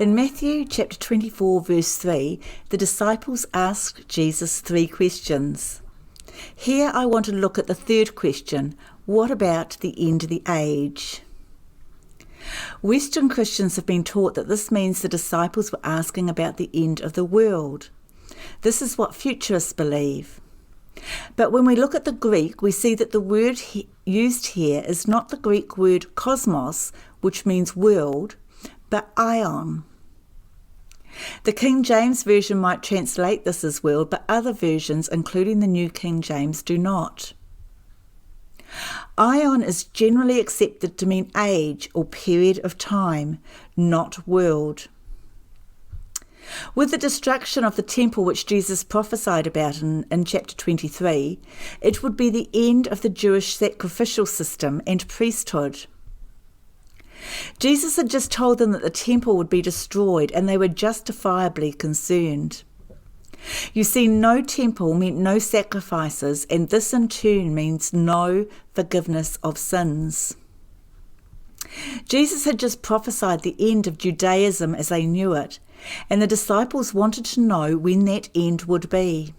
In Matthew chapter 24 verse 3, the disciples asked Jesus 3 questions. Here I want to look at the third question, what about the end of the age? Western Christians have been taught that this means the disciples were asking about the end of the world. This is what futurists believe. But when we look at the Greek, we see that the word used here is not the Greek word cosmos, which means world, but aion. The King James Version might translate this as world, but other versions, including the New King James, do not. Aion is generally accepted to mean age or period of time, not world. With the destruction of the temple which Jesus prophesied about in chapter 23, it would be the end of the Jewish sacrificial system and priesthood. Jesus had just told them that the temple would be destroyed, and they were justifiably concerned. You see, no temple meant no sacrifices, and this in turn means no forgiveness of sins. Jesus had just prophesied the end of Judaism as they knew it, and the disciples wanted to know when that end would be.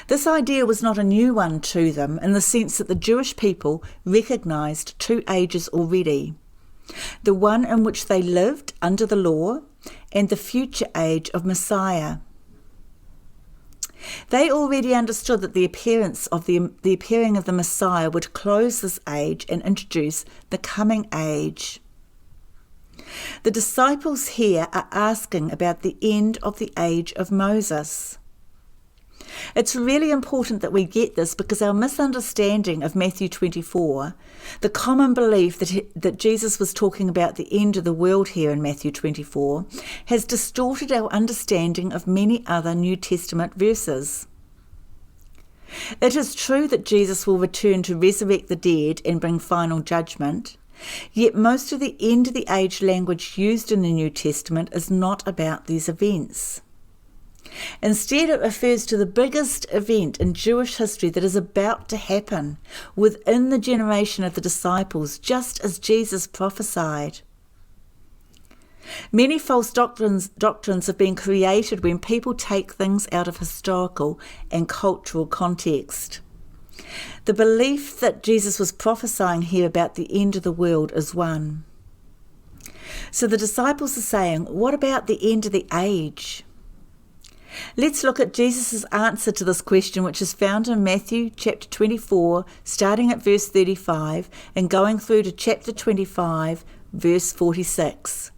This idea was not a new one to them, in the sense that the Jewish people recognised two ages already, the one in which they lived under the law and the future age of Messiah. They already understood that the appearing of the Messiah would close this age and introduce the coming age. The disciples here are asking about the end of the age of Moses. It's really important that we get this, because our misunderstanding of Matthew 24, the common belief that Jesus was talking about the end of the world here in Matthew 24, has distorted our understanding of many other New Testament verses. It is true that Jesus will return to resurrect the dead and bring final judgment, yet most of the end of the age language used in the New Testament is not about these events. Instead, it refers to the biggest event in Jewish history that is about to happen within the generation of the disciples, just as Jesus prophesied. Many false doctrines have been created when people take things out of historical and cultural context. The belief that Jesus was prophesying here about the end of the world is one. So the disciples are saying, what about the end of the age? Let's look at Jesus' answer to this question, which is found in Matthew chapter 24, starting at verse 35 and going through to chapter 25, verse 46.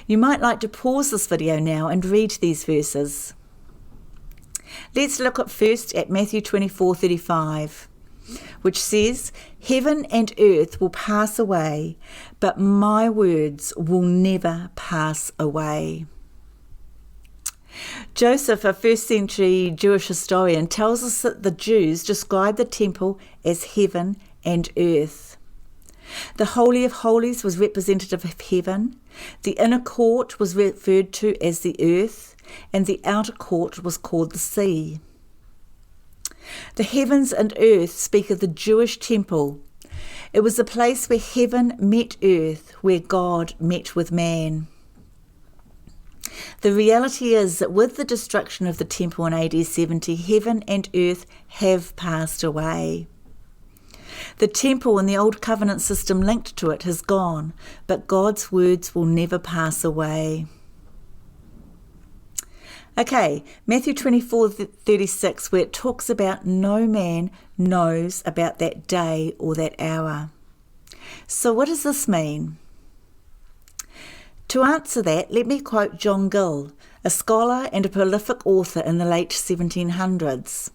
You might like to pause this video now and read these verses. Let's look at first at Matthew 24:35, which says, "Heaven and earth will pass away, but my words will never pass away." Joseph, a first-century Jewish historian, tells us that the Jews described the temple as heaven and earth. The Holy of Holies was representative of heaven, the inner court was referred to as the earth, and the outer court was called the sea. The heavens and earth speak of the Jewish temple. It was the place where heaven met earth, where God met with man. The reality is that with the destruction of the temple in AD 70, heaven and earth have passed away. The temple and the old covenant system linked to it has gone, but God's words will never pass away. Okay, Matthew 24:36, where it talks about no man knows about that day or that hour. So what does this mean? To answer that, let me quote John Gill, a scholar and a prolific author in the late 1700s.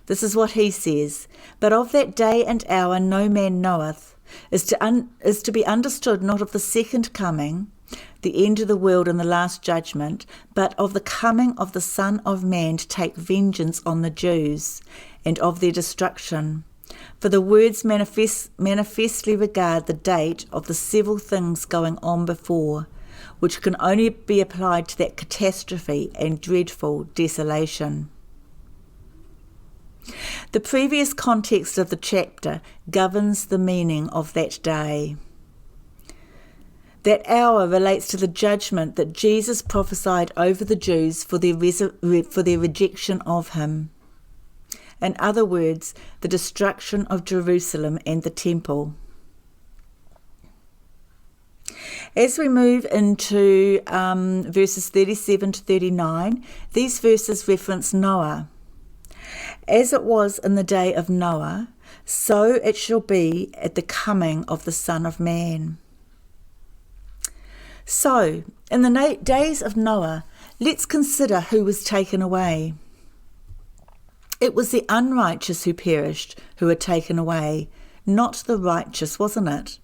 This is what he says: "But of that day and hour no man knoweth," is to be understood not of the second coming, the end of the world and the last judgment, but of the coming of the Son of Man to take vengeance on the Jews, and of their destruction. For the words manifestly regard the date of the several things going on before, which can only be applied to that catastrophe and dreadful desolation. The previous context of the chapter governs the meaning of that day. That hour relates to the judgment that Jesus prophesied over the Jews for their rejection of him. In other words, the destruction of Jerusalem and the temple. As we move into verses 37 to 39, these verses reference Noah. As it was in the day of Noah, so it shall be at the coming of the Son of Man. So, in the days of Noah, let's consider who was taken away. It was the unrighteous who perished, who were taken away, not the righteous, wasn't it?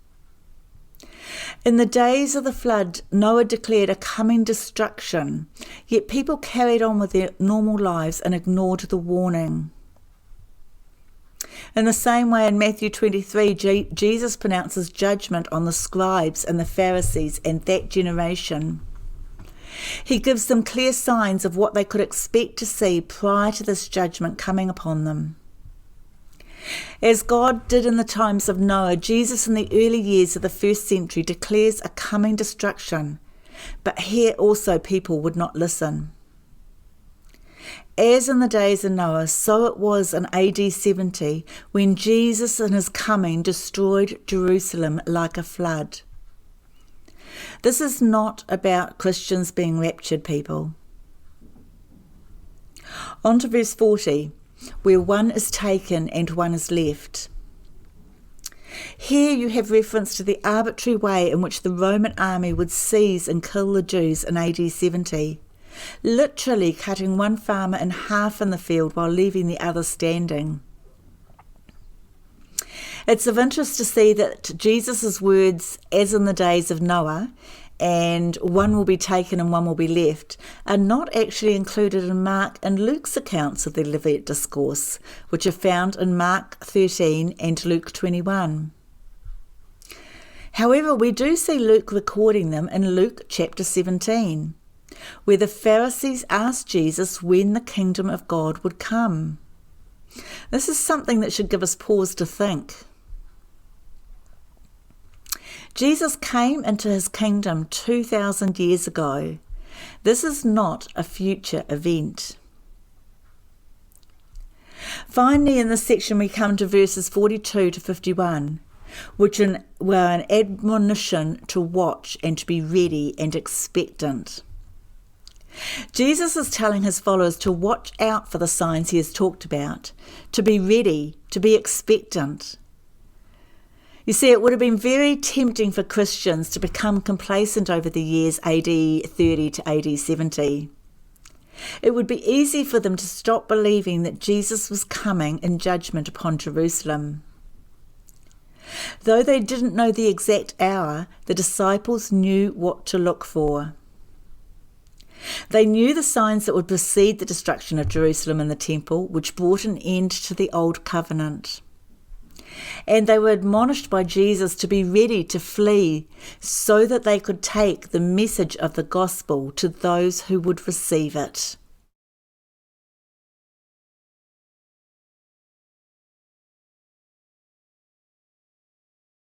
In the days of the flood, Noah declared a coming destruction, yet people carried on with their normal lives and ignored the warning. In the same way, in Matthew 23, Jesus pronounces judgment on the scribes and the Pharisees and that generation. He gives them clear signs of what they could expect to see prior to this judgment coming upon them. As God did in the times of Noah, Jesus in the early years of the first century declares a coming destruction, but here also people would not listen. As in the days of Noah, so it was in AD 70 when Jesus in his coming destroyed Jerusalem like a flood. This is not about Christians being raptured, people. On to verse 40, where one is taken and one is left. Here you have reference to the arbitrary way in which the Roman army would seize and kill the Jews in AD 70. Literally cutting one farmer in half in the field while leaving the other standing. It's of interest to see that Jesus' words, as in the days of Noah, and one will be taken and one will be left, are not actually included in Mark and Luke's accounts of the Olivet Discourse, which are found in Mark 13 and Luke 21. However, we do see Luke recording them in Luke chapter 17. Where the Pharisees asked Jesus when the kingdom of God would come. This is something that should give us pause to think. Jesus came into his kingdom 2,000 years ago. This is not a future event. Finally, in this section we come to verses 42 to 51, which were an admonition to watch and to be ready and expectant. Jesus is telling his followers to watch out for the signs he has talked about, to be ready, to be expectant. You see, it would have been very tempting for Christians to become complacent over the years AD 30 to AD 70. It would be easy for them to stop believing that Jesus was coming in judgment upon Jerusalem. Though they didn't know the exact hour, the disciples knew what to look for. They knew the signs that would precede the destruction of Jerusalem and the temple, which brought an end to the old covenant. And they were admonished by Jesus to be ready to flee so that they could take the message of the gospel to those who would receive it.